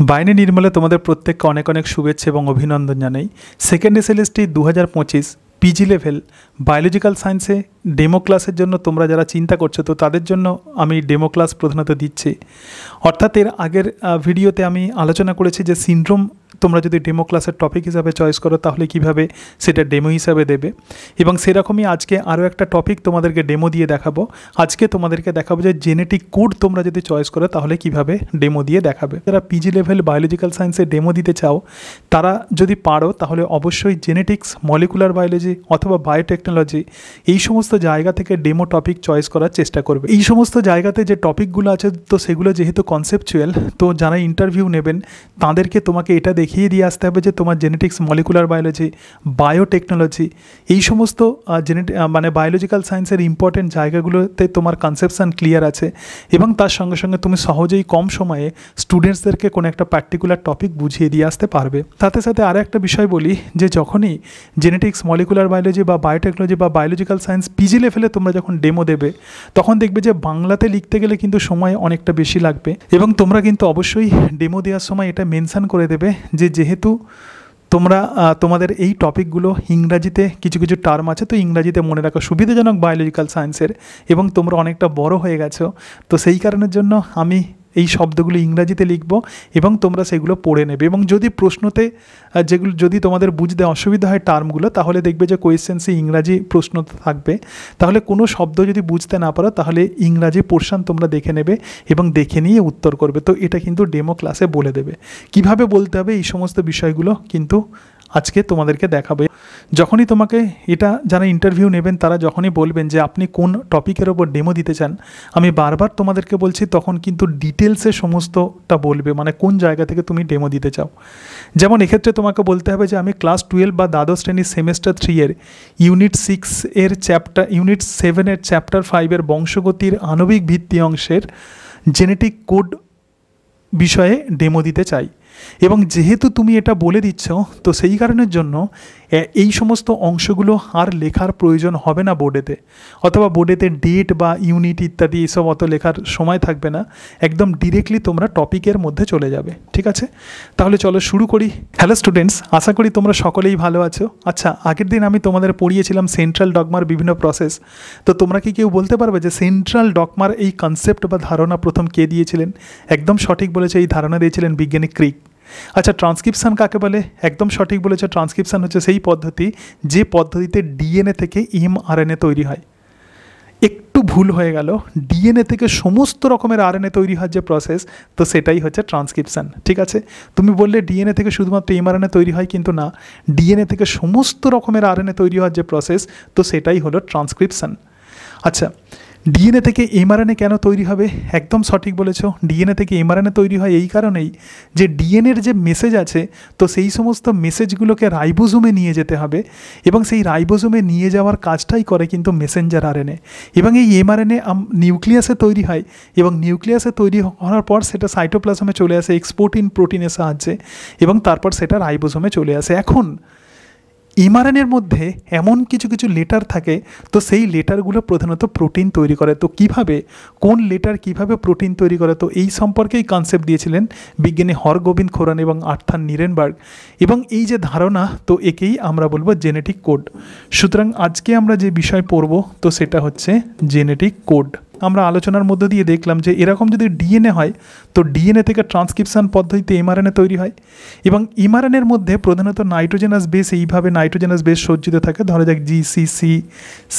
বাইনে নির্মলে তোমাদের প্রত্যেককে অনেক অনেক শুভেচ্ছা এবং অভিনন্দন জানাই। Second SLST 2025 PG level biological সায়েন্সে ডেমো ক্লাসের জন্য তোমরা যারা চিন্তা করছো, তো তাদের জন্য আমি ডেমো ক্লাস প্রধানত দিচ্ছি। অর্থাৎ এর আগের ভিডিওতে আমি আলোচনা করেছি যে সিনড্রোম তোমরা যদি ডেমো ক্লাসের টপিক হিসাবে চয়েস করো তাহলে কিভাবে সেটা ডেমো হিসাবে দেবে, এবং সেরকমই আজকে আরও একটা টপিক তোমাদেরকে ডেমো দিয়ে দেখাবো। আজকে তোমাদেরকে দেখাবো যে জেনেটিক কোড তোমরা যদি চয়েস করো তাহলে কিভাবে ডেমো দিয়ে দেখাবে। যারা পিজি লেভেল বায়োলজিক্যাল সায়েন্সে ডেমো দিতে চাও তারা যদি পারো তাহলে অবশ্যই জেনেটিক্স, মলিকুলার বায়োলজি অথবা বায়োটেকনোলজি এই সমস্ত জায়গা থেকে ডেমো টপিক চয়েস করার চেষ্টা করবে। এই সমস্ত জায়গাতে যে টপিকগুলো আছে তো সেগুলো যেহেতু কনসেপচুয়াল, তো যারা ইন্টারভিউ নেবেন তাদেরকে তোমাকে এটা দেখিয়ে দিয়ে আসতে হবে যে তোমার জেনেটিক্স, মলিকুলার বায়োলজি, বায়োটেকনোলজি এই সমস্ত বায়োলজিক্যাল সায়েন্সের ইম্পর্টেন্ট জায়গাগুলোতে তোমার কনসেপশন ক্লিয়ার আছে, এবং তার সঙ্গে সঙ্গে তুমি সহজেই কম সময়ে স্টুডেন্টসদেরকে কোনো একটা পার্টিকুলার টপিক বুঝিয়ে দিয়ে আসতে পারবে। তাতে সাথে আরও একটা বিষয় বলি যে যখনই জেনেটিক্স, মলিকুলার বায়োলজি বা বায়োটেকনোলজি বা বায়োলজিক্যাল সায়েন্স পিজি লেভেলে তোমরা যখন ডেমো দেবে তখন দেখবে যে বাংলাতে লিখতে গেলে কিন্তু সময় অনেকটা বেশি লাগবে, এবং তোমরা কিন্তু অবশ্যই ডেমো দেওয়ার সময় এটা মেনশন করে দেবে যে যেহেতু তোমরা তোমাদের এই টপিকগুলো ইংরাজিতে কিছু কিছু টার্ম আছে, তো ইংরাজিতে মনে রাখা সুবিধাজনক বায়োলজিক্যাল সায়েন্সের, এবং তোমরা অনেকটা বড় হয়ে গেছো, তো সেই কারণের জন্য আমি এই শব্দগুলো ইংরাজিতে লিখব এবং তোমরা সেগুলো পড়ে নেবে। এবং যদি প্রশ্নতে যেগুলো যদি তোমাদের বুঝতে অসুবিধা হয় টার্মগুলো, তাহলে দেখবে যে কোয়েশ্চেন্সে ইংরাজি প্রশ্ন থাকবে, তাহলে কোনো শব্দ যদি বুঝতে না পারো তাহলে ইংরাজি পোর্শন তোমরা দেখে নেবে এবং দেখে নিয়ে উত্তর করবে। তো এটা কিন্তু ডেমো ক্লাসে বলে দেবে কিভাবে বলতে হবে, এই সমস্ত বিষয়গুলো কিন্তু আজকে তোমাদেরকে দেখাবে। যখনই তোমাকে এটা যারা ইন্টারভিউ নেবেন তারা যখনই বলবেন যে আপনি কোন টপিকের ওপর ডেমো দিতে চান, আমি বারবার তোমাদেরকে বলছি তখন কিন্তু ডিটেলসে সমস্তটা বলবে, মানে কোন জায়গা থেকে তুমি ডেমো দিতে চাও। যেমন এক্ষেত্রে তোমাকে বলতে হবে যে আমি ক্লাস 12 বা দ্বাদশ শ্রেণীর সেমেস্টার 3 এর ইউনিট 6 এর ইউনিট 7 এর চ্যাপ্টার 5 এর বংশগতির আণবিক ভিত্তি অংশের জেনেটিক কোড বিষয়ে ডেমো দিতে চাই। এবং যেহেতু তুমি এটা বলে দিচ্ছ, তো সেই কারণের জন্য এই সমস্ত অংশগুলো আর লেখার প্রয়োজন হবে না বোর্ডেতে, অথবা বোর্ডেতে ডেট বা ইউনিট ইত্যাদি এইসব অত লেখার সময় থাকবে না, একদম ডিরেক্টলি তোমরা টপিকের মধ্যে চলে যাবে। ঠিক আছে, তাহলে চলো শুরু করি। হ্যালো স্টুডেন্টস, আশা করি তোমরা সকলেই ভালো আছো। আচ্ছা, আগের দিন আমি তোমাদের পড়িয়েছিলাম সেন্ট্রাল ডগমার বিভিন্ন প্রসেস, তো তোমরা কি কেউ বলতে পারবে যে সেন্ট্রাল ডগমার এই কনসেপ্ট বা ধারণা প্রথম কে দিয়েছিলেন? একদম সঠিক বলেছে, এই ধারণা দিয়েছিলেন বিজ্ঞানী ক্রিক। আচ্ছা, ট্রান্সক্রিপশান কাকে বলে? একদম সঠিক বলেছে, ট্রান্সক্রিপশান হচ্ছে সেই পদ্ধতি যে পদ্ধতিতে ডিএনএ থেকে এমআরএনএ তৈরি হয়। একটু ভুল হয়ে গেল, ডিএনএ থেকে সমস্ত রকমের আরএনএ তৈরি হয় যে প্রসেস, তো সেটাই হচ্ছে ট্রান্সক্রিপশান। ঠিক আছে, তুমি বললে ডিএনএ থেকে শুধুমাত্র এমআরএনএ তৈরি হয়, কিন্তু না, ডিএনএ থেকে সমস্ত রকমের আরএনএ তৈরি হওয়ার যে প্রসেস, তো সেটাই হলো ট্রান্সক্রিপশান। আচ্ছা, ডিএনএ থেকে এমআরএনএ কেন তৈরি হবে? একদম সঠিক বলেছো, ডিএনএ থেকে এমআরএনএ তৈরি হয় এই কারণেই যে ডিএনএর যে মেসেজ আছে, তো সেই সমস্ত মেসেজগুলোকে রাইবোজোমে নিয়ে যেতে হবে, এবং সেই রাইবোজোমে নিয়ে যাওয়ার কাজটাই করে কিন্তু মেসেঞ্জার আরএনএ। এবং এই এমআরএনএ নিউক্লিয়াসে তৈরি হয়, এবং নিউক্লিয়াসে তৈরি হওয়ার পর সেটা সাইটোপ্লাজমে চলে আসে এক্সপোর্টিন প্রোটিনের সাহায্যে, এবং তারপর সেটা রাইবোজোমে চলে আসে। এখন এমআরএনএর মধ্যে এমন কিছু কিছু লেটার থাকে, তো সেই লেটারগুলো প্রধানত প্রোটিন তৈরি করে। তো কিভাবে, কোন লেটার কিভাবে প্রোটিন তৈরি করে, তো এই সম্পর্কেই কনসেপ্ট দিয়েছিলেন বিজ্ঞানী হরগোবিন্দ খোরান এবং আর্থার নিরেনবার্গ। এবং এই যে ধারণা, তো একেই আমরা বলবো জেনেটিক কোড। সুতরাং আজকে আমরা যে বিষয় পড়ব, তো সেটা হচ্ছে জেনেটিক কোড। আমরা আলোচনার মধ্য দিয়ে দেখলাম যে এরকম যদি ডিএনএ হয়, তো ডিএনএ থেকে ট্রান্সক্রিপশন পদ্ধতিতে এমআরএনএ তৈরি হয়, এবং এমআরএনএর মধ্যে প্রধানত নাইট্রোজেনাস বেস, এইভাবে নাইট্রোজেনাস বেস সজ্জিত থাকে। ধরা যাক জিসিসি,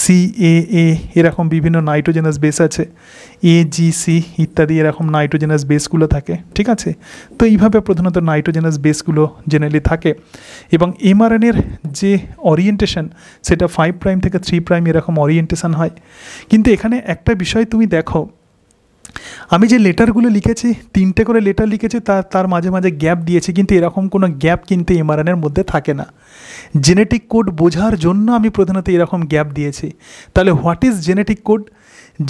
সিএএ, এরকম বিভিন্ন নাইট্রোজেনাস বেস আছে, এজিসি ইত্যাদি, এরকম নাইট্রোজেনাস বেসগুলো থাকে। ঠিক আছে, তো এইভাবে প্রধানত নাইট্রোজেনাস বেসগুলো জেনারেলি থাকে, এবং এমআরএনএর যে ওরিয়েন্টেশন সেটা 5 প্রাইম থেকে 3 প্রাইম এরকম ওরিয়েন্টেশন হয়। কিন্তু এখানে একটা বিষয় তুমি দেখো, আমি যে লেটারগুলো লিখেছি, 3টে করে লেটার লিখেছি, তার মাঝে মাঝে গ্যাপ দিয়েছি, কিন্তু এরকম কোনো গ্যাপ কিন্তু এমআরএনএর মধ্যে থাকে না। জেনেটিক কোড বোঝার জন্য আমি প্রধানত এরকম গ্যাপ দিয়েছি। তাহলে what is genetic code?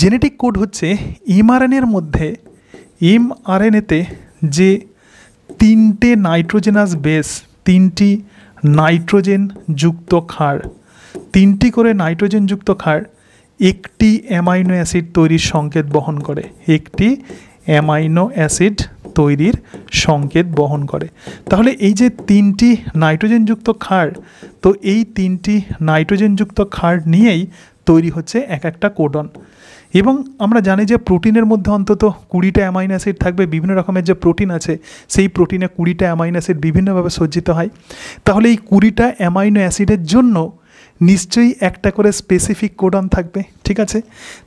Genetic code হচ্ছে এমআরএনএর মধ্যে, এমআরএনএতে যে 3টে নাইট্রোজেনাস বেস, 3টি নাইট্রোজেন যুক্ত ক্ষার, 3টি করে নাইট্রোজেন যুক্ত ক্ষার একটি অ্যামাইনো অ্যাসিড তৈরির সংকেত বহন করে, একটি অ্যামাইনো অ্যাসিড তৈরির সংকেত বহন করে। তাহলে এই যে তিনটি নাইট্রোজেনযুক্ত ক্ষার, তো এই তিনটি নাইট্রোজেনযুক্ত ক্ষার নিয়েই তৈরি হচ্ছে এক একটা কোডন। এবং আমরা জানি যে প্রোটিনের মধ্যে অন্তত 20টা অ্যামাইনো অ্যাসিড থাকবে। বিভিন্ন রকমের যে প্রোটিন আছে সেই প্রোটিনে 20টা অ্যামাইনো অ্যাসিড বিভিন্নভাবে সজ্জিত হয়। তাহলে এই 20টা অ্যামাইনো অ্যাসিডের জন্য নিশ্চয়ই একটা করে স্পেসিফিক কোডন থাকবে, ঠিক আছে।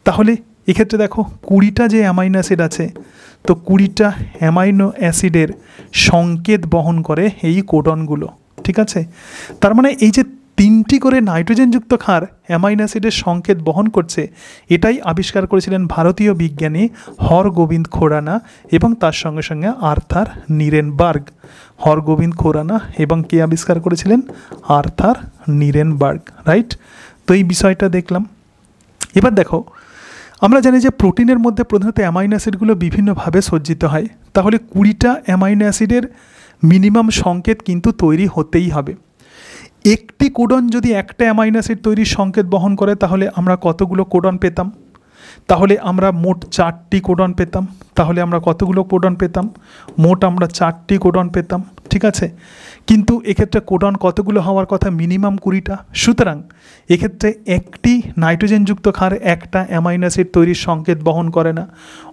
তাহলে এক্ষেত্রে দেখো 20টা যে অ্যামাইনো অ্যাসিড আছে, তো 20টা অ্যামাইনো অ্যাসিডের সংকেত বহন করে এই কোডনগুলো, ঠিক আছে। তার মানে এই যে তিনটি করে নাইট্রোজেনযুক্ত ক্ষার অ্যামাইনো অ্যাসিডের সংকেত বহন করছে, এটাই আবিষ্কার করেছিলেন ভারতীয় বিজ্ঞানী হরগোবিন্দ খোরানা এবং তার সঙ্গে সঙ্গে আর্থার নিরেনবার্গ। হরগোবিন্দ খোরানা এবং কে আবিষ্কার করেছিলেন? Arthur Nirenberg, right. তো এই বিষয়টা দেখলাম। এবার দেখো, আমরা জানি যে প্রোটিনের মধ্যে প্রধানত অ্যামাইনো অ্যাসিডগুলো বিভিন্নভাবে সজ্জিত হয়। তাহলে 20টা অ্যামাইনো অ্যাসিডের মিনিমাম সংকেত কিন্তু তৈরি হতেই হবে। একটি কোডন যদি একটা অ্যামাইনো অ্যাসিড তৈরির সংকেত বহন করে, তাহলে আমরা কতগুলো কোডন পেতাম? তাহলে আমরা মোট 4টি কোডন পেতাম। তাহলে আমরা কতগুলো কোডন পেতাম? মোট আমরা 4টি কোডন পেতাম, ঠিক আছে। কিন্তু এক্ষেত্রে কোডন কতগুলো হওয়ার কথা? মিনিমাম 20টা। সুতরাং এক্ষেত্রে একটি নাইট্রোজেনযুক্ত ক্ষার একটা অ্যামাইনো অ্যাসিড তৈরির সংকেত বহন করে না,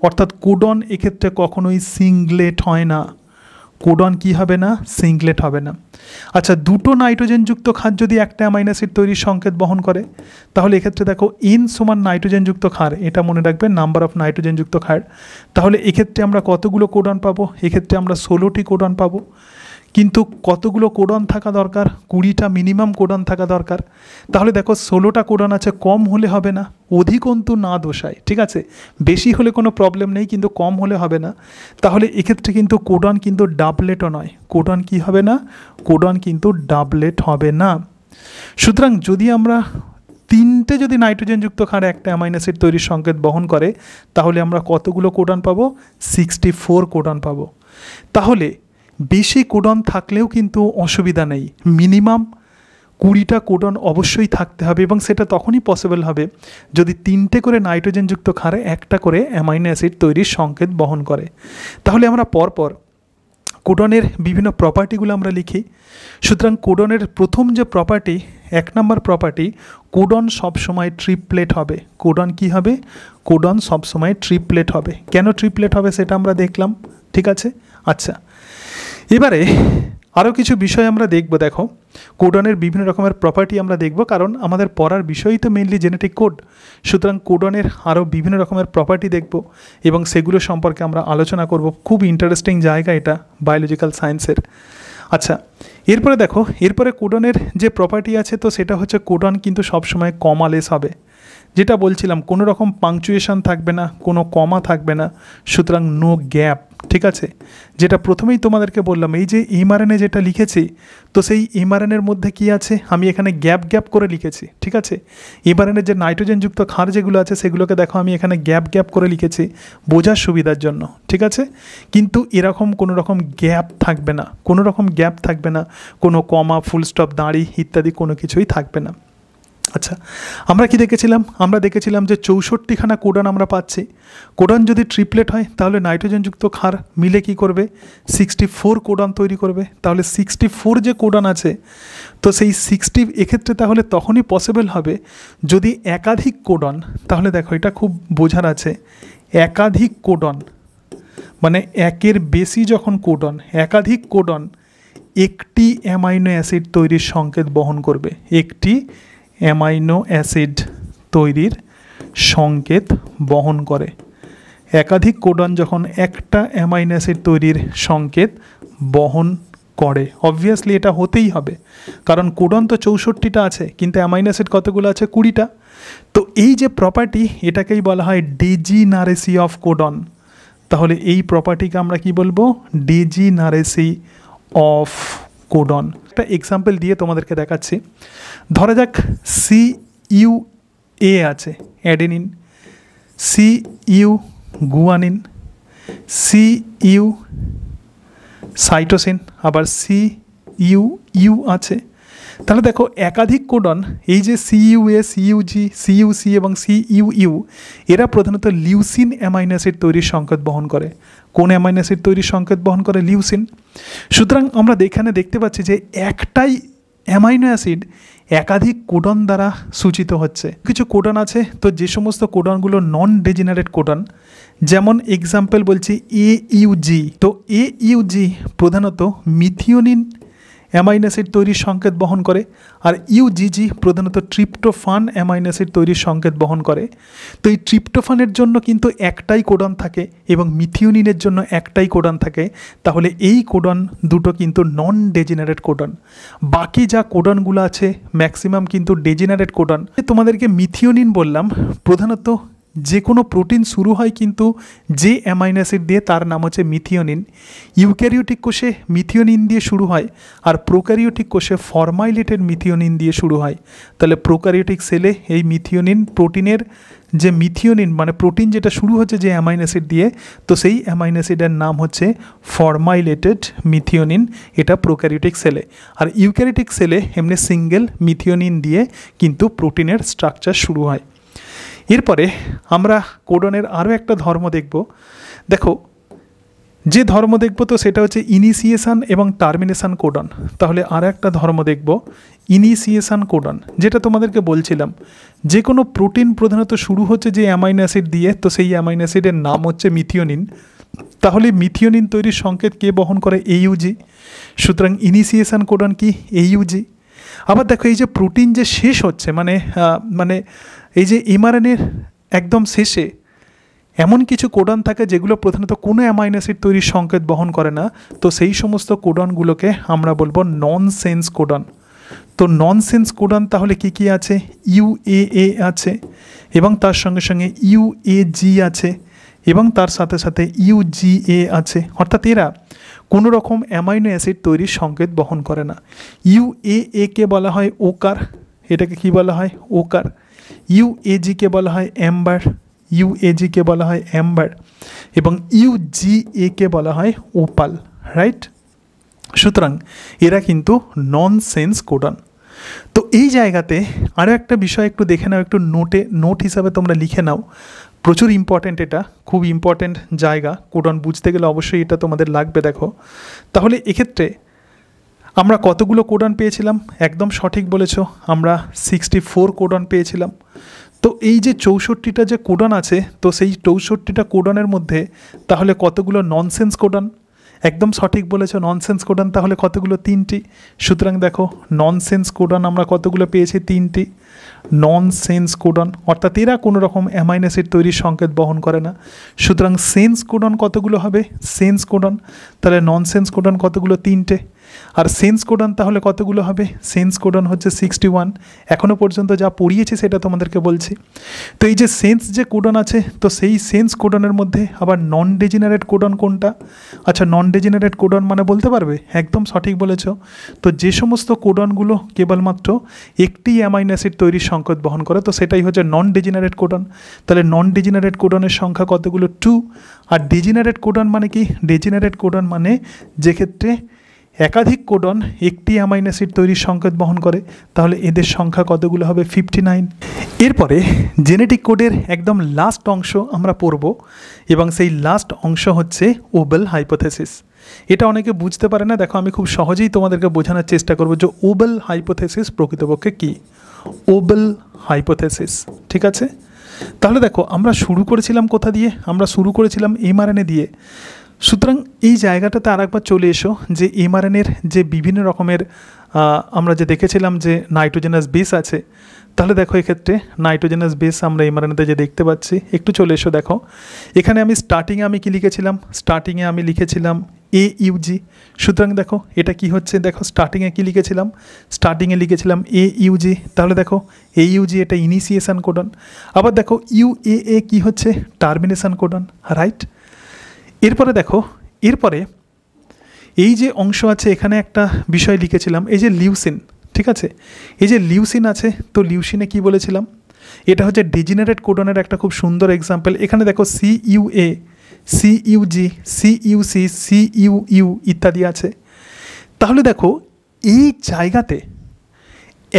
অর্থাৎ কোডন এক্ষেত্রে কখনোই সিঙ্গলেট হয় না। কোডন কি হবে না? সিঙ্গলেট হবে না। আচ্ছা, দুটো নাইট্রোজেনযুক্ত ক্ষার যদি একটা অ্যামাইনো অ্যাসিড তৈরির সংকেত বহন করে, তাহলে এক্ষেত্রে দেখো N সমান নাইট্রোজেনযুক্ত ক্ষার, এটা মনে রাখবে, নাম্বার অফ নাইট্রোজেনযুক্ত ক্ষার। তাহলে এক্ষেত্রে আমরা কতগুলো কোডন পাবো? এক্ষেত্রে আমরা 16টি কোডন পাবো। কিন্তু কতগুলো কোডন থাকা দরকার? 20টা মিনিমাম কোডন থাকা দরকার। তাহলে দেখো 16টা কোডন আছে, কম হলে হবে না, অধিকন্তু না দোষায়, ঠিক আছে। বেশি হলে কোনো প্রবলেম নেই, কিন্তু কম হলে হবে না। তাহলে এক্ষেত্রে কিন্তু কোডন কিন্তু ডাবলেটও নয়। কোডন কি হবে না? কোডন কিন্তু ডাবলেট হবে না। সুতরাং যদি আমরা তিনটে যদি নাইট্রোজেনযুক্ত ক্ষার একটা অ্যামাইনো অ্যাসিড তৈরির সংকেত বহন করে, তাহলে আমরা কতগুলো কোডন পাবো? 64 কোডন পাবো। তাহলে বেশি কোডন থাকলেও কিন্তু অসুবিধা নেই, মিনিমাম 20টা কোডন অবশ্যই থাকতে হবে, এবং সেটা তখনই পসিবল হবে যদি তিনটে করে নাইট্রোজেনযুক্ত ক্ষারে একটা করে অ্যামাইনো অ্যাসিড তৈরির সংকেত বহন করে। তাহলে আমরা পরপর কোডনের বিভিন্ন প্রপার্টিগুলো আমরা লিখি। সুতরাং কোডনের প্রথম যে প্রপার্টি, 1 নম্বর প্রপার্টি, কোডন সবসময় ট্রিপলেট হবে। কোডন কি হবে? কোডন সবসময় ট্রিপলেট হবে। কেন ট্রিপলেট হবে সেটা আমরা দেখলাম, ঠিক আছে। আচ্ছা, এবারে আরও কিছু বিষয় আমরা দেখব। দেখো, কোডনের বিভিন্ন রকমের প্রপার্টি আমরা দেখব, কারণ আমাদের পড়ার বিষয়ই তো মেনলি জেনেটিক কোড। সুতরাং কোডনের আরও বিভিন্ন রকমের প্রপার্টি দেখব এবং সেগুলো সম্পর্কে আমরা আলোচনা করব। খুব ইন্টারেস্টিং জায়গা এটা বায়োলজিক্যাল সায়েন্সের। আচ্ছা, এরপরে দেখো, এরপরে কোডনের যে প্রপার্টি আছে, তো সেটা হচ্ছে কোডন কিন্তু সবসময় কমালেস হবে। যেটা বলছিলাম, কোনো রকম পাংচুয়েশন থাকবে না, কোনো কমা থাকবে না, সুতরাং নো গ্যাপ, ঠিক আছে। যেটা প্রথমেই তোমাদেরকে বললাম, এই যে এমআরএনএ যেটা লিখেছি, তো সেই এমআরএনএর মধ্যে কি আছে আমি এখানে গ্যাপ গ্যাপ করে লিখেছি, ঠিক আছে। এমআরএনএর যে নাইট্রোজেনযুক্ত ক্ষার যেগুলো আছে সেগুলোকে দেখো আমি এখানে গ্যাপ গ্যাপ করে লিখেছি বোঝার সুবিধার জন্য, ঠিক আছে। কিন্তু এরকম কোনো রকম গ্যাপ থাকবে না, কোনো রকম গ্যাপ থাকবে না, কোনো কমা, ফুল স্টপ, দাঁড়ি ইত্যাদি কোনো কিছুই থাকবে না। আচ্ছা, আমরা কি দেখেছিলাম? আমরা দেখেছিলাম যে 64খানা কোডন আমরা পাচ্ছি। কোডন যদি ট্রিপলেট হয়, তাহলে নাইট্রোজেনযুক্ত ক্ষার মিলে কি করবে? 64 কোডন তৈরি করবে। তাহলে 64 যে কোডন আছে, তো সেই 60 এক্ষেত্রে তাহলে তখনই পসিবল হবে যদি একাধিক কোডন, তাহলে দেখো এটা খুব বোঝার আছে, একাধিক কোডন মানে একের বেশি যখন কোডন, একাধিক কোডন একটি অ্যামাইনো অ্যাসিড তৈরির সংকেত বহন করবে। একটি অ্যামাইনো অ্যাসিড তৈরির সংকেত বহন করে। একাধিক কোডন যখন একটা অ্যামাইনো অ্যাসিড তৈরির সংকেত বহন করে, অবভিয়াসলি এটা হতেই হবে, কারণ কোডন তো 64টা আছে, কিন্তু অ্যামাইনো অ্যাসিড কতগুলো আছে? 20টা। তো এই যে প্রপার্টি, এটাকেই বলা হয় ডিজিনারেসি অফ কোডন। তাহলে এই প্রপার্টিকে আমরা কি বলবো? ডিজিনারেসি অফ কোডন। একটা এক্সাম্পল দিয়ে তোমাদেরকে দেখাচ্ছি। ধরা যাক CUA আছে adenine, CU guanine, CU cytosine, আবার CUU আছে। তাহলে দেখো একাধিক কোডন, এই যে সিইউএ, সিইউজি, সিইউসি এবং সিইউইউ, এরা প্রধানত লিউসিন অ্যামাইনো অ্যাসিড তৈরির সংকেত বহন করে। কোন অ্যামাইনো অ্যাসিড তৈরির সংকেত বহন করে? লিউসিন। সুতরাং আমরা এখানে দেখতে পাচ্ছি যে একটাই অ্যামাইনো অ্যাসিড একাধিক কোডন দ্বারা সূচিত হচ্ছে। কিছু কোডন আছে, তো যে সমস্ত কোডনগুলো নন ডেজেনারেট কোডন, যেমন এক্সাম্পল বলছি এইউজি। তো এইউজি প্রধানত মিথিওনিন অ্যামাইনো অ্যাসিড তৈরির সংকেত বহন করে, আর ইউজিজি প্রধানত ট্রিপ্টোফান অ্যামাইনো অ্যাসিড তৈরির সংকেত বহন করে। তো এই ট্রিপ্টোফানের জন্য কিন্তু একটাই কোডন থাকে এবং মিথিওনিনের জন্য একটাই কোডন থাকে। তাহলে এই কোডন দুটো কিন্তু নন ডেজেনারেট কোডন। বাকি যা কোডনগুলো আছে ম্যাক্সিমাম কিন্তু ডেজেনারেট কোডন। তোমাদেরকে মিথিওনিন বললাম, প্রধানত যে কোনো প্রোটিন শুরু হয় কিন্তু যে অ্যামাইনো অ্যাসিড দিয়ে, তার নাম হচ্ছে মিথিওনিন। ইউক্যারিওটিক কোষে মিথিওনিন দিয়ে শুরু হয়, আর প্রোক্যারিওটিক কোষে ফরমাইলেটেড মিথিওনিন দিয়ে শুরু হয়। তাহলে প্রোক্যারিওটিক সেলে এই মিথিওনিন, প্রোটিনের যে মিথিওনিন মানে প্রোটিন যেটা শুরু হচ্ছে যে অ্যামাইনো অ্যাসিড দিয়ে, তো সেই অ্যামাইনো অ্যাসিডের নাম হচ্ছে ফরমাইলেটেড মিথিওনিন, এটা প্রোক্যারিওটিক সেলে। আর ইউক্যারিওটিক সেলে এমনি সিঙ্গেল মিথিওনিন দিয়ে কিন্তু প্রোটিনের স্ট্রাকচার শুরু হয়। এরপরে আমরা কোডনের আরও একটা ধর্ম দেখব। দেখো যে ধর্ম দেখব তো সেটা হচ্ছে ইনিশিয়েশান এবং টার্মিনেশান কোডন। তাহলে আর একটা ধর্ম দেখব ইনিশিয়েশান কোডন, যেটা তোমাদেরকে বলছিলাম যে কোনো প্রোটিন প্রধানত শুরু হচ্ছে যে অ্যামাইনো অ্যাসিড দিয়ে, তো সেই অ্যামাইনো অ্যাসিডের নাম হচ্ছে মিথিওনিন। তাহলে মিথিওনিন তৈরির সংকেত কে বহন করে? এইউজি। সুতরাং ইনিশিয়েশান কোডন কি? এইউজি। আবার দেখো এই যে প্রোটিন যে শেষ হচ্ছে, মানে এই যে এমআরএনএর একদম শেষে এমন কিছু কোডন থাকে যেগুলো প্রধানত কোনো অ্যামাইনো অ্যাসিড তৈরির সংকেত বহন করে না, তো সেই সমস্ত কোডনগুলোকে আমরা বলবো ননসেন্স কোডন। তো ননসেন্স কোডন তাহলে কি কি আছে? ইউএএ আছে, এবং তার সঙ্গে সঙ্গে ইউএজি আছে, এবং তার সাথে সাথে ইউজিএ আছে। অর্থাৎ এরা কোনো রকম অ্যামাইনো অ্যাসিড তৈরির সংকেত বহন করে না। ইউএএকে বলা হয় ওকার, এটাকে কি বলা হয়? ওকার। ইউএজিকে বলা হয় অ্যাম্বার, ইউএজিকে বলা হয় অ্যাম্বার, এবং ইউজিএকে বলা হয় ওপাল, রাইট? সুতরাং এরা কিন্তু ননসেন্স কোডন। তো এই জায়গাতে আরও একটা বিষয় একটু দেখে নাও, একটু নোট হিসাবে তোমরা লিখে নাও। প্রচুর ইম্পর্ট্যান্ট, এটা খুব ইম্পর্ট্যান্ট জায়গা। কোডন বুঝতে গেলে অবশ্যই এটা তোমাদের লাগবে। দেখো তাহলে এক্ষেত্রে আমরা কতগুলো কোডন পেয়েছিলাম? একদম সঠিক বলেছ, আমরা 64 কোডন পেয়েছিলাম। তো এই যে 64টা যে কোডন আছে, তো সেই 64টা কোডনের মধ্যে তাহলে কতগুলো ননসেন্স কোডন? একদম সঠিক বলেছ, ননসেন্স কোডন তাহলে কতগুলো? 3টি। সুতরাং দেখো ননসেন্স কোডন আমরা কতগুলো পেয়েছি? 3টি ননসেন্স কোডন, অর্থাৎ এরা কোনো রকম অ্যামাইনো অ্যাসিড তৈরির সংকেত বহন করে না। সুতরাং সেন্স কোডন কতগুলো হবে? সেন্স কোডন, তাহলে ননসেন্স কোডন কতগুলো? 3টে। আর সেন্স কোডন তাহলে কতগুলো হবে? সেন্স কোডন হচ্ছে 61। এখনও পর্যন্ত যা পড়িয়েছি সেটা তোমাদেরকে বলছি। তো এই যে সেন্স যে কোডন আছে, তো সেই সেন্স কোডনের মধ্যে আবার নন ডেজেনারেট কোডন কোনটা? আচ্ছা, নন ডেজেনারেট কোডন মানে বলতে পারবে? একদম সঠিক বলেছ। তো যে সমস্ত কোডনগুলো কেবলমাত্র একটি অ্যামাইনো অ্যাসিড তৈরির সংকেত বহন করে, তো সেটাই হচ্ছে নন ডেজেনারেট কোডন। তাহলে নন ডেজেনারেট কোডনের সংখ্যা কতগুলো? 2। আর ডেজেনারেট কোডন মানে কি? ডেজেনারেট কোডন মানে যেক্ষেত্রে একাধিক কোডন একটি অ্যামাইনো অ্যাসিড তৈরির সংকেত বহন করে, তাহলে এদের সংখ্যা কতগুলো হবে? 59। এরপরে জেনেটিক কোডের একদম লাস্ট অংশ আমরা পড়ব, এবং সেই লাস্ট অংশ হচ্ছে ওবেল হাইপোথেসিস। এটা অনেকে বুঝতে পারে না। দেখো আমি খুব সহজেই তোমাদেরকে বোঝানোর চেষ্টা করব যে ওবেল হাইপোথেসিস প্রকৃতপক্ষে কী। ওবেল হাইপোথেসিস, ঠিক আছে? তাহলে দেখো আমরা শুরু করেছিলাম কোথা দিয়ে? আমরা শুরু করেছিলাম এমআরএনএ দিয়ে। সুতরাং এই জায়গাটাতে আরেকবার চলে এসো যে এমআরএনএর যে বিভিন্ন রকমের আমরা যে দেখেছিলাম যে নাইট্রোজেনাস বেস আছে, তাহলে দেখো এক্ষেত্রে নাইট্রোজেনাস বেস আমরা এমআরএনএতে যে দেখতে পাচ্ছি। একটু চলে এসো, দেখো এখানে আমি স্টার্টিংয়ে আমি কি লিখেছিলাম? স্টার্টিংয়ে আমি লিখেছিলাম এইউজি। সুতরাং দেখো এটা কি হচ্ছে? দেখো স্টার্টিংয়ে কি লিখেছিলাম? স্টার্টিংয়ে লিখেছিলাম এইউজি। তাহলে দেখো এইউজি এটা ইনিশিয়েশান কোডন। আবার দেখো ইউএএ কি হচ্ছে? টার্মিনেশান কোডন, রাইট? এরপরে দেখো, এরপরে এই যে অংশ আছে এখানে একটা বিষয় লিখেছিলাম, এই যে লিউসিন, ঠিক আছে? এই যে লিউসিন আছে, তো লিউসিনে কি বলেছিলাম? এটা হচ্ছে ডেজেনারেট কোডনের একটা খুব সুন্দর এক্সাম্পল। এখানে দেখো সিইউএ, সিইউজি, সিইউসি, সিইউইউ ইত্যাদি আছে। তাহলে দেখো এই জায়গাতে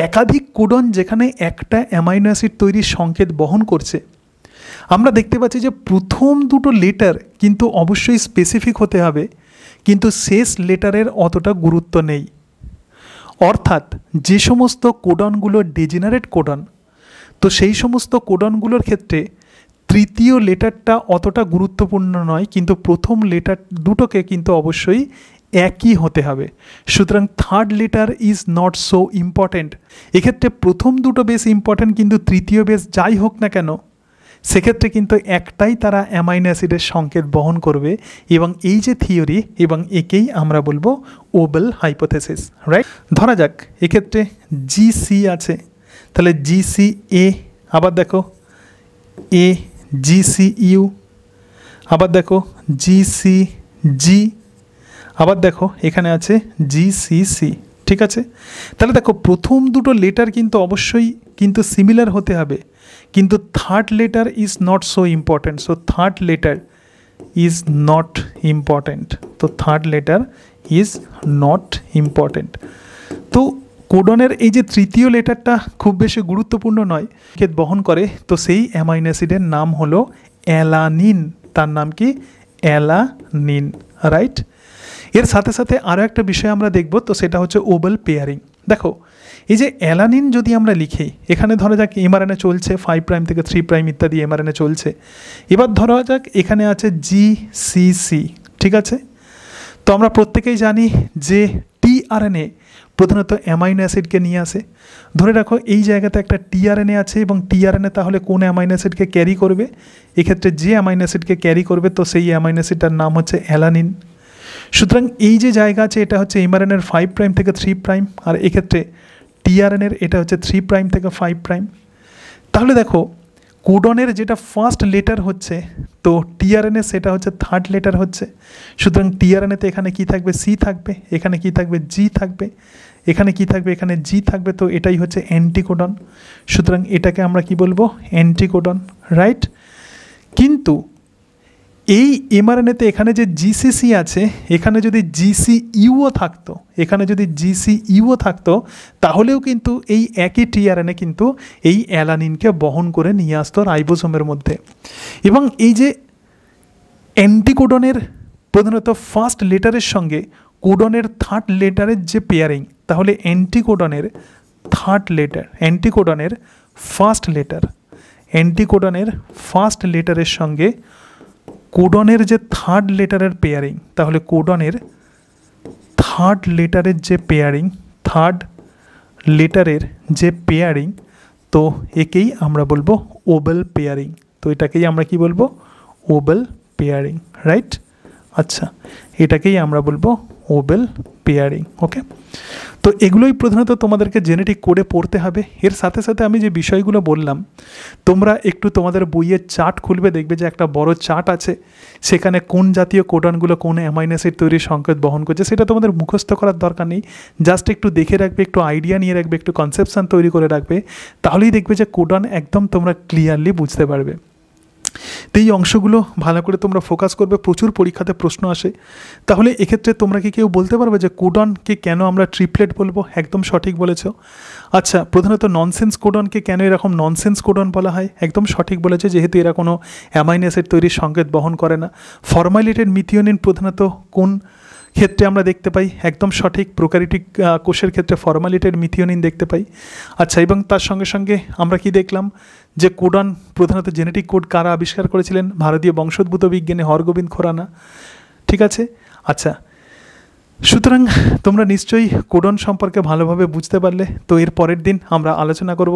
একাধিক কোডন যেখানে একটা অ্যামাইনো অ্যাসিড তৈরির সংকেত বহন করছে, আমরা দেখতে পাচ্ছি যে প্রথম দুটো লেটার কিন্তু অবশ্যই স্পেসিফিক হতে হবে, কিন্তু শেষ লেটারের অতটা গুরুত্ব নেই। অর্থাৎ যে সমস্ত কোডনগুলো ডেজেনারেট কোডন, তো সেই সমস্ত কোডনগুলোর ক্ষেত্রে তৃতীয় লেটারটা অতটা গুরুত্বপূর্ণ নয়, কিন্তু প্রথম লেটার দুটোকে কিন্তু অবশ্যই একই হতে হবে। সুতরাং third letter is not so important. এক্ষেত্রে প্রথম দুটো বেশ ইম্পর্ট্যান্ট, কিন্তু তৃতীয় বেশ যাই হোক না কেন সেক্ষেত্রে কিন্তু একটাই তারা অ্যামাইনো অ্যাসিডের সংকেত বহন করবে। এবং এই যে থিওরি, এবং একেই আমরা বলবো ওবেল হাইপোথেসিস, রাইট? ধরা যাক এক্ষেত্রে জিসি আছে, তাহলে জিসি এ, আবার দেখো এ জিসি ইউ, আবার দেখো জিসি জি, আবার দেখো এখানে আছে জিসিসি। ঠিক আছে, তাহলে দেখো প্রথম দুটো লেটার কিন্তু অবশ্যই কিন্তু সিমিলার হতে হবে, কিন্তু third letter is not so important. So third letter is not important, তো third letter is not important. তো কোডনের এই যে তৃতীয় লেটারটা খুব বেশি গুরুত্বপূর্ণ নয়, কে বহন করে, তো সেই অ্যামাইনো অ্যাসিডের নাম হলো অ্যালানিন। তার নাম কি? Alanine, right? এর সাথে সাথে আরও একটা বিষয় আমরা দেখব, তো সেটা হচ্ছে ওবেল পেয়ারিং। দেখো এই যে অ্যালানিন যদি আমরা লিখি, এখানে ধরা যাক এমআরএনএ চলছে 5' থেকে 3' ইত্যাদি এমআরএনএ চলছে। এবার ধরা যাক এখানে আছে জিসিসি। ঠিক আছে, তো আমরা প্রত্যেকেই জানি যে টিআরএনএ প্রধানত অ্যামাইনো অ্যাসিডকে নিয়ে আসে। ধরে রাখো এই জায়গাতে একটা টিআরএনএ আছে, এবং টিআরএনএ তাহলে কোন অ্যামাইনো অ্যাসিডকে ক্যারি করবে? এক্ষেত্রে যে অ্যামাইনো অ্যাসিডকে ক্যারি করবে, তো সেই অ্যামাইনো অ্যাসিডটার নাম হচ্ছে অ্যালানিন। সুতরাং এই যে জায়গা আছে এটা হচ্ছে এমআরএনএর 5' থেকে 3', আর এক্ষেত্রে টিআরএনএর এটা হচ্ছে 3' থেকে 5'। তাহলে দেখো কোডনের যেটা ফার্স্ট লেটার হচ্ছে, তো টিআরএনএ সেটা হচ্ছে থার্ড লেটার হচ্ছে। সুতরাং টিআরএনএতে এখানে কি থাকবে? সি থাকবে, এখানে কি থাকবে? জি থাকবে, এখানে কি থাকবে? এখানে জি থাকবে। তো এটাই হচ্ছে অ্যান্টিকোডন। সুতরাং এটাকে আমরা কি বলবো? Anticodon, right? কিন্তু এই এমআরএনএতে এখানে যে জিসিসি আছে, এখানে যদি জিসিইউও থাকতো, এখানে যদি জিসিইউও থাকতো, তাহলেও কিন্তু এই একই টিআরএনএ কিন্তু এই অ্যালানিনকে বহন করে নিয়ে আসতো রাইবোসোমের মধ্যে। এবং এই যে অ্যান্টিকোডনের প্রধানত ফার্স্ট লেটারের সঙ্গে কোডনের থার্ড লেটারের যে পেয়ারিং, তাহলে অ্যান্টিকোডনের থার্ড লেটার, অ্যান্টিকোডনের ফার্স্ট লেটারের সঙ্গে কোডনের যে থার্ড লেটারের পেয়ারিং, তাহলে কোডনের থার্ড লেটারের যে পেয়ারিং, তো একেই আমরা বলবো ওবেল পেয়ারিং। তো এটাকেই আমরা কি বলবো? ওবেল পেয়ারিং, রাইট? আচ্ছা, এটাকেই আমরা বলবো ওবেল পেয়ারিং। ওকে, তো এগুলোই প্রধানত তোমাদেরকে জেনেটিক কোডে পড়তে হবে। এর সাথে সাথে আমি যে বিষয়গুলো বললাম, তোমরা একটু তোমাদের বইয়ের চার্ট খুলবে, দেখবে যে একটা বড় চার্ট আছে, সেখানে কোন জাতীয় কোডনগুলো কোন অ্যামাইনো অ্যাসিড তৈরির সংকেত বহন করছে সেটা তোমাদের মুখস্থ করার দরকার নেই, জাস্ট একটু দেখে রাখবে, একটু আইডিয়া নিয়ে রাখবে, একটু কনসেপশন তৈরি করে রাখবে, তাহলেই দেখবে যে কোডন একদম তোমরা ক্লিয়ারলি বুঝতে পারবে। তো এই অংশগুলো ভালো করে তোমরা ফোকাস করবে, প্রচুর পরীক্ষাতে প্রশ্ন আসে। তাহলে এক্ষেত্রে তোমরা কি কেউ বলতে পারবে যে কোডনকে কেন আমরা ট্রিপলেট বলবো? একদম সঠিক বলেছো। আচ্ছা, প্রধানত ননসেন্স কোডনকে কেন এরকম ননসেন্স কোডন বলা হয়? একদম সঠিক বলেছে, যেহেতু এরা কোনো অ্যামাইনো অ্যাসিড তৈরির সংকেত বহন করে না। ফরমাইলেটেড মিথিওনিন প্রধানত কোন ক্ষেত্রে আমরা দেখতে পাই? একদম সঠিক, প্রোক্যারিওটিক কোষের ক্ষেত্রে ফরমালিটেড মিথিওনিন দেখতে পাই। আচ্ছা, এবং তার সঙ্গে সঙ্গে আমরা কি দেখলাম যে কোডন প্রধানত জেনেটিক কোড কারা আবিষ্কার করেছিলেন? ভারতীয় বংশোদ্ভূত বিজ্ঞানী হরগোবিন্দ খোরানা। ঠিক আছে, আচ্ছা, সুতরাং তোমরা নিশ্চয়ই কোডন সম্পর্কে ভালোভাবে বুঝতে পারলে। তো এর পরের দিন আমরা আলোচনা করব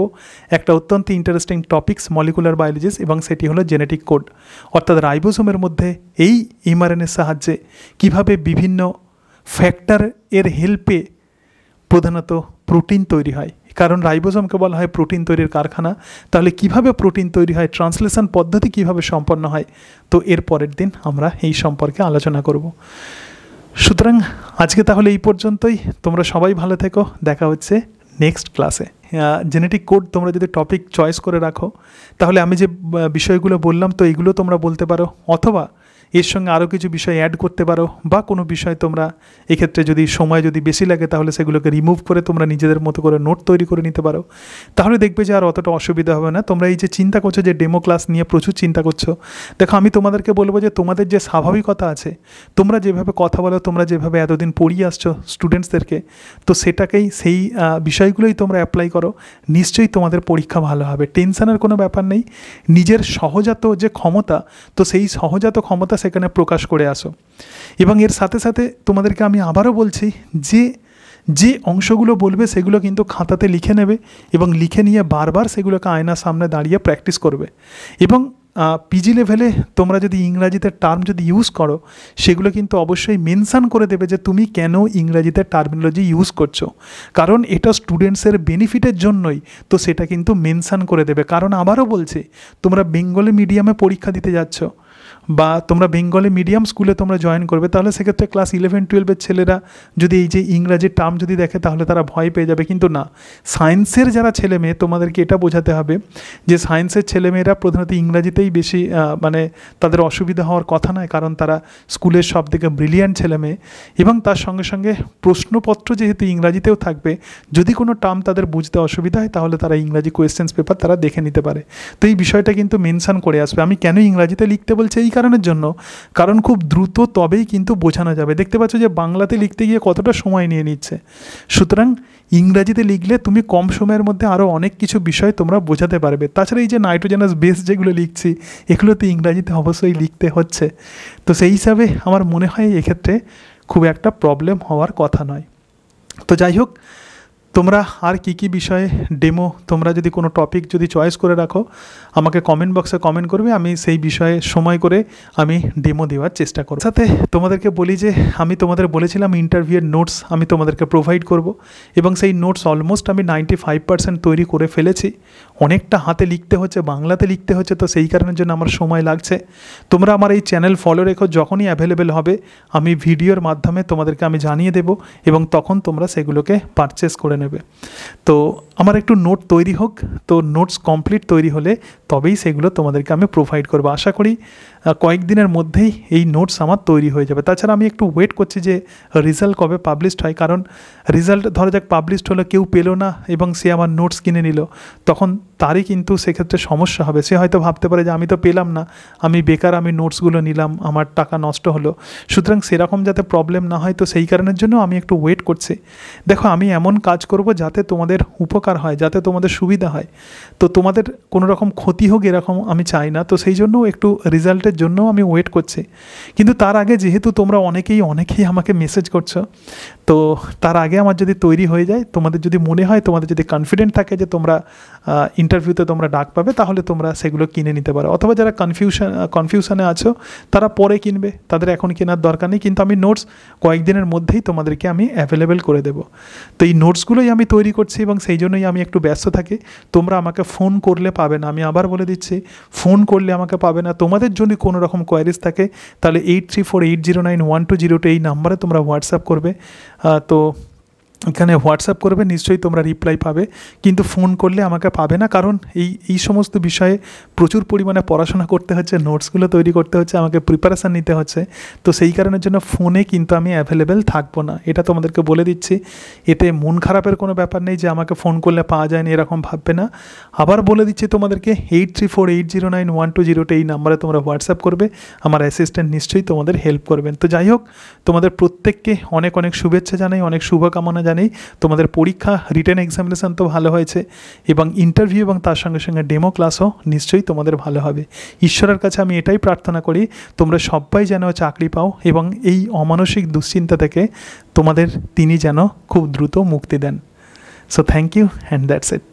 একটা অত্যন্ত ইন্টারেস্টিং টপিকস, মলিকুলার বায়োলজিস, এবং সেটি হলো জেনেটিক কোড। অর্থাৎ রাইবোসোমের মধ্যে এই এমআরএনএর সাহায্যে কিভাবে বিভিন্ন ফ্যাক্টর এর হেল্পে প্রধানত প্রোটিন তৈরি হয়, কারণ রাইবোসোমকে বলা হয় প্রোটিন তৈরির কারখানা। তাহলে কিভাবে প্রোটিন তৈরি হয়, ট্রান্সলেশন পদ্ধতি কিভাবে সম্পন্ন হয়, তো এর পরের দিন আমরা এই সম্পর্কে আলোচনা করব। সুতরাং আজকে তাহলে এই পর্যন্তই। তোমরা সবাই ভালো থেকো, দেখা হচ্ছে নেক্সট ক্লাসে। জেনেটিক কোড তোমরা যদি টপিক চয়েস করে রাখো, তাহলে আমি যে বিষয়গুলো বললাম তো এইগুলো তোমরা বলতে পারো, অথবা এর সঙ্গে আরও কিছু বিষয় অ্যাড করতে পারো, বা কোনো বিষয় তোমরা এক্ষেত্রে যদি সময় যদি বেশি লাগে তাহলে সেগুলোকে রিমুভ করে তোমরা নিজেদের মতো করে নোট তৈরি করে নিতে পারো। তাহলে দেখবে যে আর অতটা অসুবিধা হবে না। তোমরা এই যে চিন্তা করছো যে ডেমো ক্লাস নিয়ে প্রচুর চিন্তা করছো, দেখো আমি তোমাদেরকে বলবো যে তোমাদের যে স্বাভাবিকতা আছে, তোমরা যেভাবে কথা বলো, তোমরা যেভাবে এতদিন পড়িয়ে আসছো স্টুডেন্টসদেরকে, তো সেটাকেই সেই বিষয়গুলোই তোমরা অ্যাপ্লাই করো, নিশ্চয়ই তোমাদের পরীক্ষা ভালো হবে। টেনশনের কোনো ব্যাপার নেই। নিজের সহজাত যে ক্ষমতা, তো সেই সহজাত ক্ষমতা সেখানে প্রকাশ করে আসো। এবং এর সাথে সাথে তোমাদেরকে আমি আবারও বলছি যে যে অংশগুলো বলবে সেগুলো কিন্তু খাতাতে লিখে নেবে, এবং লিখে নিয়ে বারবার সেগুলোকে আয়নার সামনে দাঁড়িয়ে প্র্যাকটিস করবে। এবং পিজি লেভেলে তোমরা যদি ইংরাজিতে টার্ম যদি ইউজ করো, সেগুলো কিন্তু অবশ্যই মেনশান করে দেবে যে তুমি কেন ইংরাজিতে টার্মিনোলজি ইউজ করছো, কারণ এটা স্টুডেন্টসের বেনিফিটের জন্যই। তো সেটা কিন্তু মেনশান করে দেবে। কারণ আবারও বলছি, তোমরা বেঙ্গলি মিডিয়ামে পরীক্ষা দিতে যাচ্ছ, বা তোমরা বেঙ্গলি মিডিয়াম স্কুলে তোমরা জয়েন করবে, তাহলে সেক্ষেত্রে ক্লাস 11-12 ছেলেরা যদি এই যে ইংরাজি টার্ম যদি দেখে তাহলে তারা ভয় পেয়ে যাবে। কিন্তু না, সায়েন্সের যারা ছেলে মেয়ে, তোমাদেরকে এটা বোঝাতে হবে যে সায়েন্সের ছেলেমেয়েরা প্রধানত ইংরাজিতেই বেশি মানে তাদের অসুবিধা হওয়ার কথা নয়, কারণ তারা স্কুলের সব থেকে ব্রিলিয়ান্ট ছেলে মেয়ে। এবং তার সঙ্গে সঙ্গে প্রশ্নপত্র যেহেতু ইংরাজিতেও থাকবে, যদি কোনো টার্ম তাদের বুঝতে অসুবিধা হয় তাহলে তারা ইংরাজি কোয়েশ্চেন্স পেপার তারা দেখে নিতে পারে। তো এই বিষয়টা কিন্তু মেনশান করে আসবে। আমি কেন ইংরাজিতে লিখতে বলছি এই কারণের জন্য, কারণ খুব দ্রুত তবেই কিন্তু বোঝানো যাবে। দেখতে পাচ্ছ যে বাংলাতে লিখতে গিয়ে কতটা সময় নিয়ে নিচ্ছে, সুতরাং ইংরাজিতে লিখলে তুমি কম সময়ের মধ্যে আরও অনেক কিছু বিষয় তোমরা বোঝাতে পারবে। তাছাড়া এই যে নাইট্রোজেনাস বেস যেগুলো লিখছি, এগুলো তো ইংরাজিতে অবশ্যই লিখতে হচ্ছে। তো সেই হিসাবে আমার মনে হয় এক্ষেত্রে খুব একটা প্রবলেম হওয়ার কথা নয়। তো যাই হোক, তোমরা আর কি কি বিষয়ে ডেমো, তোমরা যদি কোনো টপিক যদি চয়েস করে রাখো, আমাকে কমেন্ট বক্সে কমেন্ট করবে, আমি সেই বিষয়ে সময় করে আমি ডেমো দেওয়ার চেষ্টা করব। সাথে তোমাদেরকে বলি যে আমি তোমাদের বলেছিলাম ইন্টারভিউয়ের নোটস আমি তোমাদেরকে প্রোভাইড করব, এবং সেই নোটস অলমোস্ট আমি 95% তৈরি করে ফেলেছি। অনেকটা হাতে লিখতে হচ্ছে, বাংলাতে লিখতে হচ্ছে, তো সেই কারণের জন্য আমার সময় লাগছে। তোমরা আমার এই চ্যানেল ফলো রেখো, যখনই অ্যাভেলেবেল হবে আমি ভিডিওর মাধ্যমে তোমাদেরকে আমি জানিয়ে দেব, এবং তখন তোমরা সেগুলোকে পারচেস করে নেবে। তো আমার একটু নোট তৈরি হোক, তো নোটস কমপ্লিট তৈরি হলে তবেই সেগুলো তোমাদেরকে আমি প্রোভাইড করবো। আশা করি কয়েকদিনের মধ্যেই এই নোটস আমার তৈরি হয়ে যাবে। তাছাড়া আমি একটু ওয়েট করছি যে রেজাল্ট কবে পাবলিশড হয়, কারণ রেজাল্ট ধরা যাক পাবলিশড হলো, কেউ পেলো না এবং সে আমার নোটস কিনে নিল, তখন তারই কিন্তু সেক্ষেত্রে সমস্যা হবে। সে হয়তো ভাবতে পারে যে আমি তো পেলাম না, আমি বেকার আমি নোটসগুলো নিলাম, আমার টাকা নষ্ট হলো। সুতরাং সেরকম যাতে প্রবলেম না হয়, তো সেই কারণের জন্য আমি একটু ওয়েট করছি। দেখো, আমি এমন কাজ করব যাতে তোমাদের উপকার হয়, যাতে তোমাদের সুবিধা হয়। তো তোমাদের কোনো রকম ক্ষতি হোক এরকম আমি চাই না। তো সেই জন্য একটু রেজাল্টের জন্য আমি ওয়েট করছি। কিন্তু তার আগে যেহেতু তোমরা অনেকেই আমাকে মেসেজ করছো, তো তার আগে আমার যদি তৈরি হয়ে যায়, তোমাদের যদি মনে হয়, তোমাদের যদি কনফিডেন্ট থাকে যে তোমরা ইন্টারভিউতে তোমরা ডাক পাবে, তাহলে তোমরা সেগুলো কিনে নিতে পারো। অথবা যারা কনফিউশনে আছো তারা পরে কিনবে, তাদের এখন কেনার দরকার নেই। কিন্তু আমি নোটস কয়েকদিনের মধ্যেই তোমাদেরকে আমি অ্যাভেলেবেল করে দেবো। তো এই নোটসগুলোই আমি তৈরি করছি, এবং সেই জন্যই আমি একটু ব্যস্ত থাকি। তোমরা আমাকে ফোন করলে পাবে না, আমি আবার বলে দিচ্ছি, ফোন করলে আমাকে পাবে না। তোমাদের যদি কোনো রকম কোয়ারিজ থাকে তাহলে 8348091202 এই নাম্বারে তোমরা হোয়াটসঅ্যাপ করবে। তো এখানে হোয়াটসঅ্যাপ করবে, নিশ্চয়ই তোমরা রিপ্লাই পাবে, কিন্তু ফোন করলে আমাকে পাবে না। কারণ এই সমস্ত বিষয়ে প্রচুর পরিমাণে পড়াশোনা করতে হচ্ছে, নোটসগুলো তৈরি করতে হচ্ছে, আমাকে প্রিপারেশান নিতে হচ্ছে। তো সেই কারণের জন্য ফোনে কিন্তু আমি অ্যাভেলেবেল থাকবো না, এটা তোমাদেরকে বলে দিচ্ছি। এতে মন খারাপের কোনো ব্যাপার নেই যে আমাকে ফোন করলে পাওয়া যায়নি, এরকম ভাববে না। আবার বলে দিচ্ছি তোমাদেরকে, 8348091202 এই নাম্বারে তোমরা হোয়াটসঅ্যাপ করবে, আমার অ্যাসিস্ট্যান্ট নিশ্চয়ই তোমাদের হেল্প করবেন। তো যাই হোক, তোমাদের প্রত্যেককে অনেক অনেক শুভেচ্ছা জানাই, অনেক শুভকামনা জানি। তোমাদের পরীক্ষা, রিটেন এক্সামিনেশান তো ভালো হয়েছে, এবং ইন্টারভিউ এবং তার সঙ্গে সঙ্গে ডেমো ক্লাসও নিশ্চয়ই তোমাদের ভালো হবে। ঈশ্বরের কাছে আমি এটাই প্রার্থনা করি, তোমরা সবাই যেন চাকরি পাও, এবং এই অমানসিক দুশ্চিন্তা থেকে তোমাদের তিনি যেন খুব দ্রুত মুক্তি দেন। So thank you, and that's it.